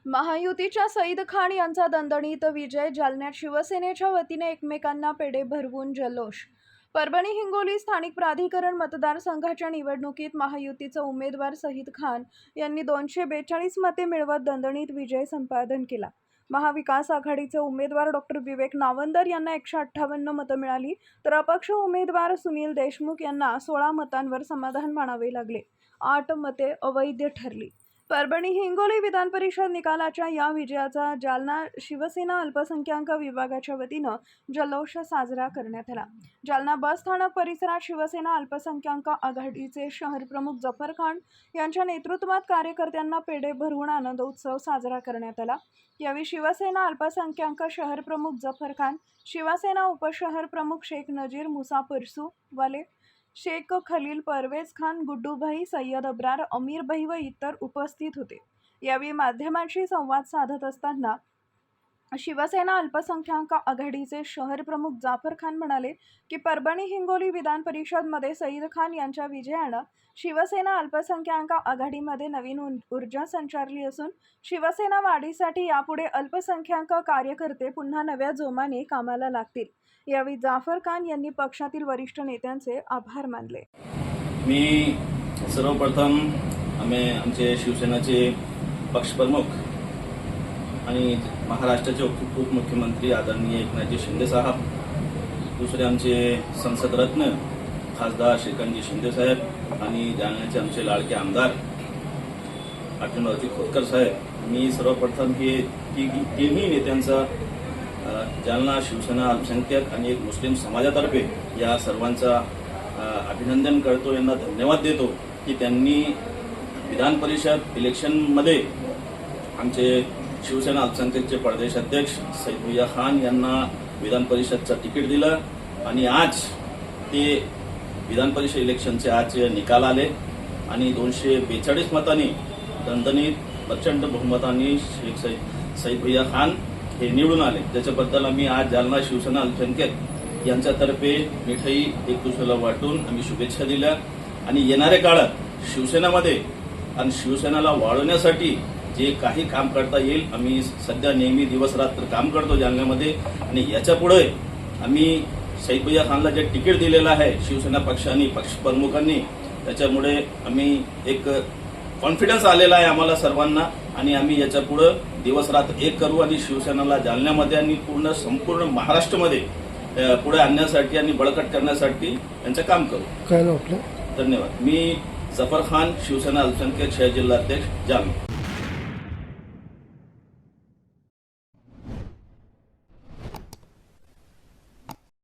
महायुतीच्या सईद खान यांचा दणदणीत विजय. जालन्यात शिवसेनेच्या वतीने एकमेकांना पेढे भरवून जल्लोष. परभणी हिंगोली स्थानिक प्राधिकरण मतदारसंघाच्या निवडणुकीत महायुतीचा उमेदवार सईद खान यांनी 242 मते मिळवत दणदणीत विजय संपादन केला. महाविकास आघाडीचे उमेदवार डॉक्टर विवेक नावंदर यांना 158 मतं मिळाली, तर अपक्ष उमेदवार सुनील देशमुख यांना 16 मतांवर समाधान मानावे लागले. 8 मते अवैध ठरली. परभणी हिंगोली विधान परिषद निकालाच्या या विजयाचा जालना शिवसेना अल्पसंख्याक विभागाच्या वतीनं जल्लोष साजरा करण्यात आला. जालना बस स्थानक परिसरात शिवसेना अल्पसंख्याक आघाडीचे शहर प्रमुख जफर खान यांच्या नेतृत्वात कार्यकर्त्यांना पेढे भरवून आनंदोत्सव साजरा करण्यात आला. यावेळी शिवसेना अल्पसंख्याक शहर प्रमुख जफर खान, शिवसेना उपशहर प्रमुख शेख नजीर मुसा परसू वाले, शेख खलील परवेज खान, गुड्डूभाई, सय्यद अब्रार, अमीर भाई व इतर उपस्थित होते. यावेळी माध्यमांशी संवाद साधत असताना शिवसेना अल्पसंख्याक आघाडीचे शहर प्रमुख जाफर खान म्हणाले की परभणी हिंगोली विधान परिषदमध्ये सईद खान यांच्या विजयानं शिवसेना अल्पसंख्याक आघाडीमध्ये नवीन ऊर्जा संचारली असून शिवसेना वाढीसाठी यापुढे अल्पसंख्याक कार्यकर्ते पुन्हा नव्या जोमाने कामाला लागतील. यावेळी जाफर खान यांनी पक्षातील वरिष्ठ नेत्यांचे आभार मानले. मी सर्वप्रथम आमचे शिवसेनेचे पक्षप्रमुख आणि महाराष्ट्राचे उपमुख्यमंत्री आदरणीय एकनाथजी शिंदे साहेब, दुसरे आमचे संसद रत्न खासदार श्रीकांतजी शिंदे साहेब आणि जालन्याचे आमचे लाडके आमदार अर्जुनरावजी खोतकर साहेब, मी सर्वप्रथम हे तिन्ही नेत्यांचा जालना शिवसेना अल्पसंख्याक आणि एक मुस्लिम समाजातर्फे या सर्वांचा अभिनंदन करतो, यांना धन्यवाद देतो की त्यांनी विधान परिषद इलेक्शनमध्ये आमचे शिवसेना अल्पसंख्याकचे प्रदेश अध्यक्ष सईद भैया खान यांना विधान परिषदचं तिकीट दिलं आणि आज ते विधान परिषद इलेक्शनचे आज निकाल आले आणि 242 मतांनी दणदणीत प्रचंड बहुमतांनी शेख सईद भैया खान हे निवडून आले. त्याच्याबद्दल आम्ही आज जालना शिवसेना अल्पसंख्याक यांच्यातर्फे मिठाई एक दुसऱ्याला वाटून आम्ही शुभेच्छा दिल्या आणि येणाऱ्या काळात शिवसेनेमध्ये आणि शिवसेनेला वाढवण्यासाठी जे काही काम करता येईल आम्ही सध्या नेहमी दिवस रात्र काम करतो जालन्यामध्ये आणि याच्या पुढे आम्ही सईद भैया खानला जे तिकीट दिलेलं आहे शिवसेना पक्षाने पक्षप्रमुखांनी, त्याच्यामुळे आम्ही एक कॉन्फिडन्स आलेला आहे आम्हाला सर्वांना आणि आम्ही याच्या पुढे दिवस रात्र एक करू आणि शिवसेनेला जालन्यामध्ये आणि संपूर्ण महाराष्ट्रामध्ये पुढे आणण्यासाठी आणि बळकट करण्यासाठी यांचं काम करू. काय नाव आपलं? धन्यवाद. मी जफर खान, शिवसेना अल्पसंख्याक शहर जिल्हाध्यक्ष, जालना.